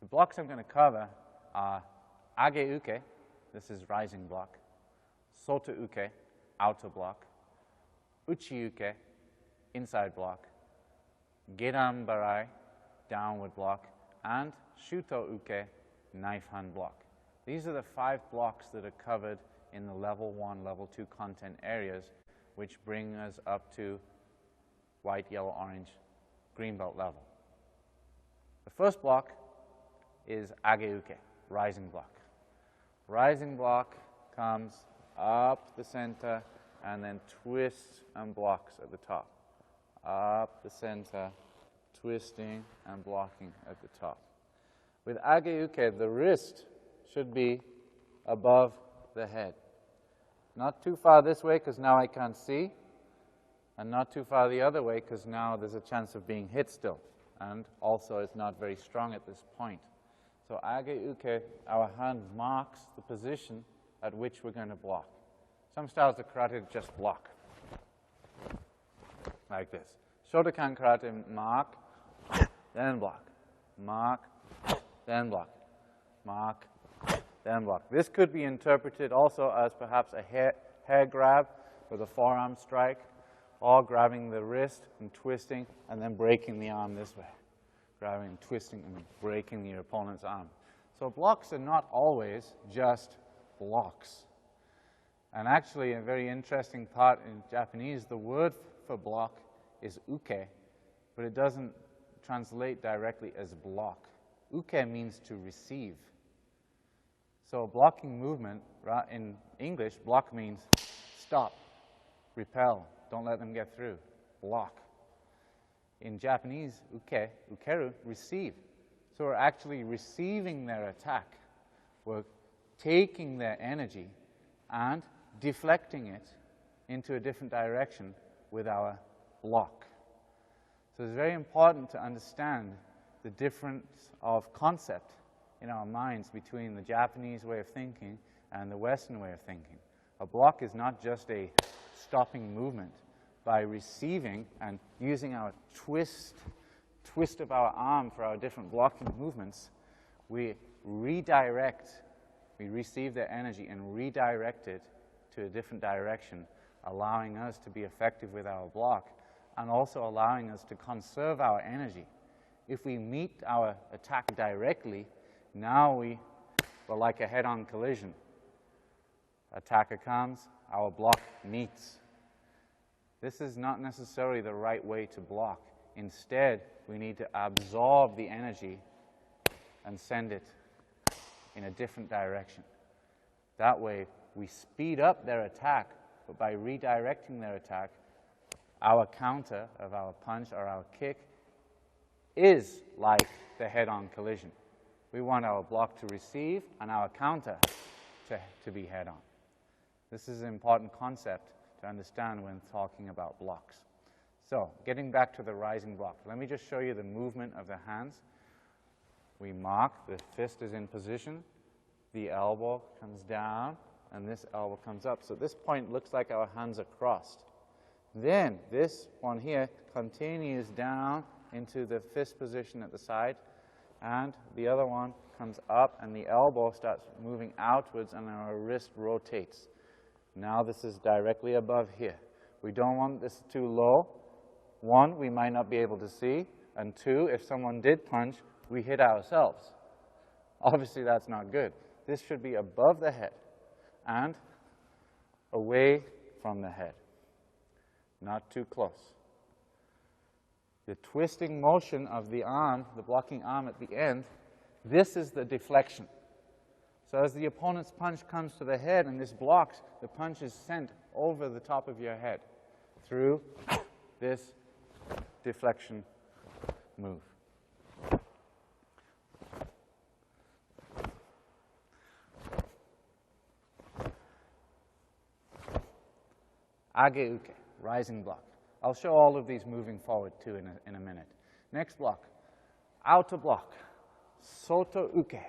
The blocks I'm going to cover are age-uke, this is rising block, soto-uke, outer block, uchi-uke, inside block, gedan-barai, downward block, and shuto-uke, knife hand block. These are the 5 blocks that are covered in the level 1, level 2 content areas, which bring us up to white, yellow, orange, green belt level. The first block is age-uke, rising block. Rising block comes up the center and then twists and blocks at the top. Up the center, twisting and blocking at the top. With age-uke, the wrist should be above the head. Not too far this way because now I can't see, and not too far the other way because now there's a chance of being hit still, and also it's not very strong at this point. So age-uke, our hand marks the position at which we're going to block. Some styles of karate just block, like this. Shotokan karate, mark, then block, mark, then block, mark, then block. This could be interpreted also as perhaps a hair grab with a forearm strike, or grabbing the wrist and twisting and then breaking the arm this way. Grabbing and twisting and breaking your opponent's arm. So blocks are not always just blocks. And actually, a very interesting part in Japanese, the word for block is uke, but it doesn't translate directly as block. Uke means to receive. So blocking movement, in English, block means stop, repel, don't let them get through, block. In Japanese, ukeru, receive. So we're actually receiving their attack. We're taking their energy and deflecting it into a different direction with our block. So it's very important to understand the difference of concept in our minds between the Japanese way of thinking and the Western way of thinking. A block is not just a stopping movement. By receiving and using our twist of our arm for our different blocking movements, we redirect, we receive their energy and redirect it to a different direction, allowing us to be effective with our block and also allowing us to conserve our energy. If we meet our attack directly, now we're like a head-on collision. Attacker comes, our block meets. This is not necessarily the right way to block. Instead, we need to absorb the energy and send it in a different direction. That way, we speed up their attack, but by redirecting their attack, our counter of our punch or our kick is like the head-on collision. We want our block to receive and our counter to be head-on. This is an important concept to understand when talking about blocks. So, getting back to the rising block, let me just show you the movement of the hands. We mark, the fist is in position, the elbow comes down, and this elbow comes up. So at this point, it looks like our hands are crossed. Then, this one here continues down into the fist position at the side, and the other one comes up, and the elbow starts moving outwards, and our wrist rotates. Now this is directly above here. We don't want this too low. 1, we might not be able to see, and 2, if someone did punch, we hit ourselves. Obviously, that's not good. This should be above the head and away from the head, not too close. The twisting motion of the arm, the blocking arm at the end, this is the deflection. So as the opponent's punch comes to the head and this blocks, the punch is sent over the top of your head through this deflection move. Age-uke, rising block. I'll show all of these moving forward too in a minute. Next block, outer block, soto-uke.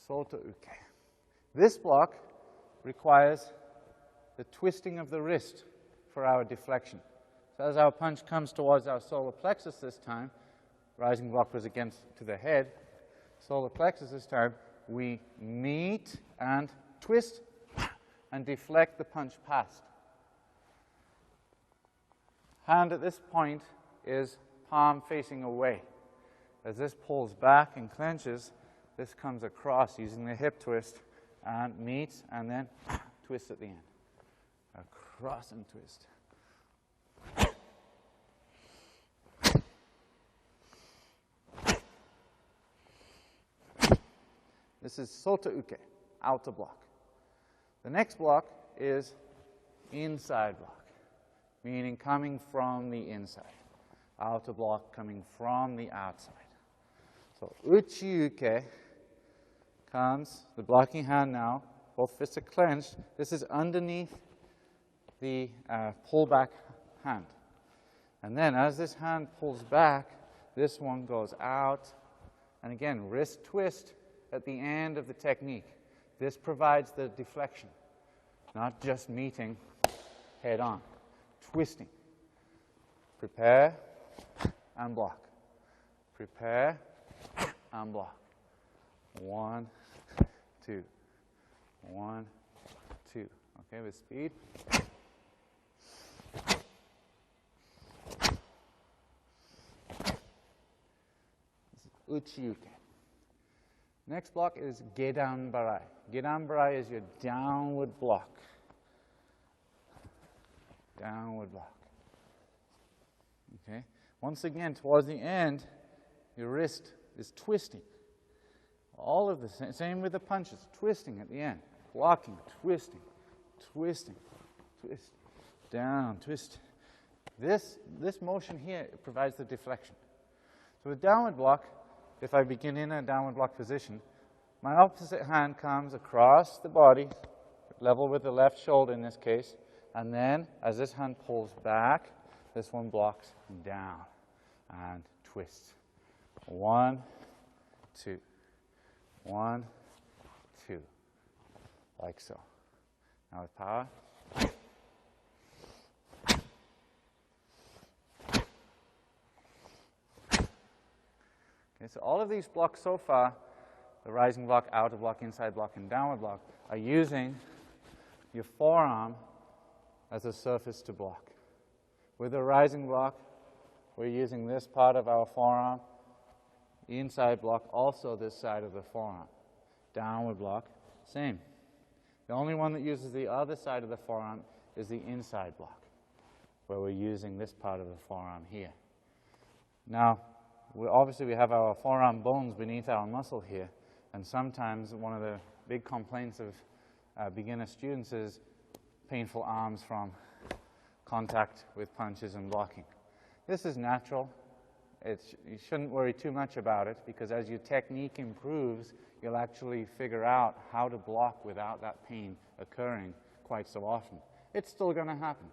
Soto-uke. This block requires the twisting of the wrist for our deflection. So as our punch comes towards our solar plexus this time, rising block was against to the head, solar plexus this time, we meet and twist and deflect the punch past. Hand at this point is palm facing away. As this pulls back and clenches, this comes across using the hip twist and meets and then twist at the end. Across and twist. This is sota uke, outer block. The next block is inside block, meaning coming from the inside. Outer block coming from the outside. So uchi uke comes, the blocking hand now, both fists are clenched. This is underneath the pull-back hand. And then as this hand pulls back, this one goes out. And again, wrist twist at the end of the technique. This provides the deflection, not just meeting head on. Twisting. Prepare and block. Prepare and block. 1, 2. 1, 2. Okay, with speed. This is uchi-uke. Next block is gedan barai. Gedan barai is your downward block. Downward block. Okay. Once again, towards the end, your wrist is twisting. All of the same with the punches, twisting at the end, blocking, twisting, twisting, twist, down, twist. This motion here provides the deflection. So with downward block, if I begin in a downward block position, my opposite hand comes across the body, level with the left shoulder in this case, and then as this hand pulls back, this one blocks down and twists. 1, 2. 1, 2. Like so. Now with power. Okay, so all of these blocks so far, the rising block, outer block, inside block, and downward block, are using your forearm as a surface to block. With the rising block, we're using this part of our forearm. The inside block, also this side of the forearm. Downward block, same. The only one that uses the other side of the forearm is the inside block, where we're using this part of the forearm here. Now, obviously we have our forearm bones beneath our muscle here, and sometimes one of the big complaints of beginner students is painful arms from contact with punches and blocking. This is natural. You shouldn't worry too much about it, because as your technique improves, you'll actually figure out how to block without that pain occurring quite so often. It's still going to happen.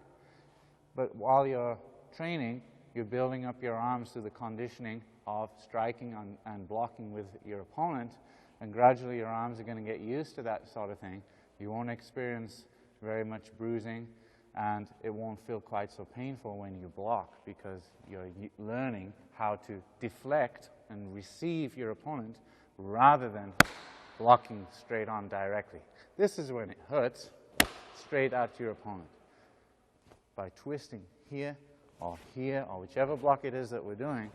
But while you're training, you're building up your arms through the conditioning of striking and blocking with your opponent, and gradually your arms are going to get used to that sort of thing. You won't experience very much bruising, and it won't feel quite so painful when you block, because you're learning how to deflect and receive your opponent rather than blocking straight on directly. This is when it hurts, straight at your opponent. By twisting here, or whichever block it is that we're doing,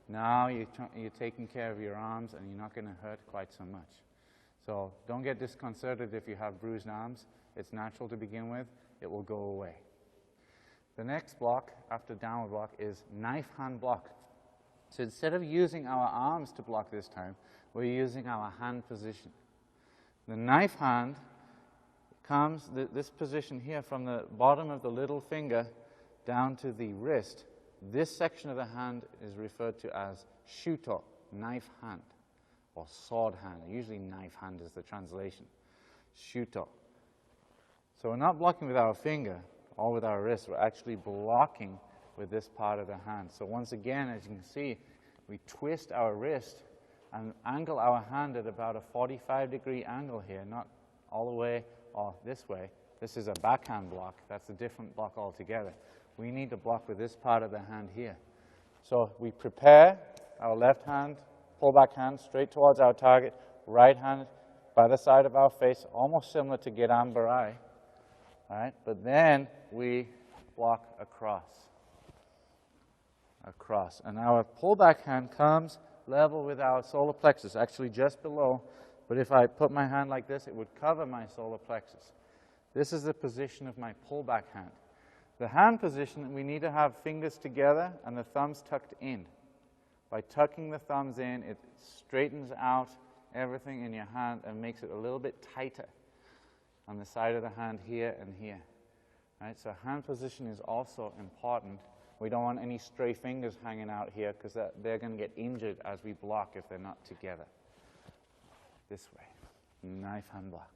now you're taking care of your arms and you're not going to hurt quite so much. So don't get disconcerted if you have bruised arms. It's natural to begin with. It will go away. The next block after downward block is knife hand block. So instead of using our arms to block this time, we're using our hand position. The knife hand comes, this position here, from the bottom of the little finger down to the wrist. This section of the hand is referred to as shuto, knife hand, or sword hand. Usually knife hand is the translation. Shuto. So we're not blocking with our finger or with our wrist. We're actually blocking with this part of the hand. So once again, as you can see, we twist our wrist and angle our hand at about a 45-degree angle here, not all the way or this way. This is a backhand block. That's a different block altogether. We need to block with this part of the hand here. So we prepare our left hand, pull back hand straight towards our target, right hand by the side of our face, almost similar to Gedan Barai. All right, but then we block across. And our pullback hand comes level with our solar plexus, actually just below, but if I put my hand like this, it would cover my solar plexus. This is the position of my pullback hand. The hand position, we need to have fingers together and the thumbs tucked in. By tucking the thumbs in, it straightens out everything in your hand and makes it a little bit tighter on the side of the hand here and here. Right? So hand position is also important. We don't want any stray fingers hanging out here because they're going to get injured as we block if they're not together. This way. Knife hand block.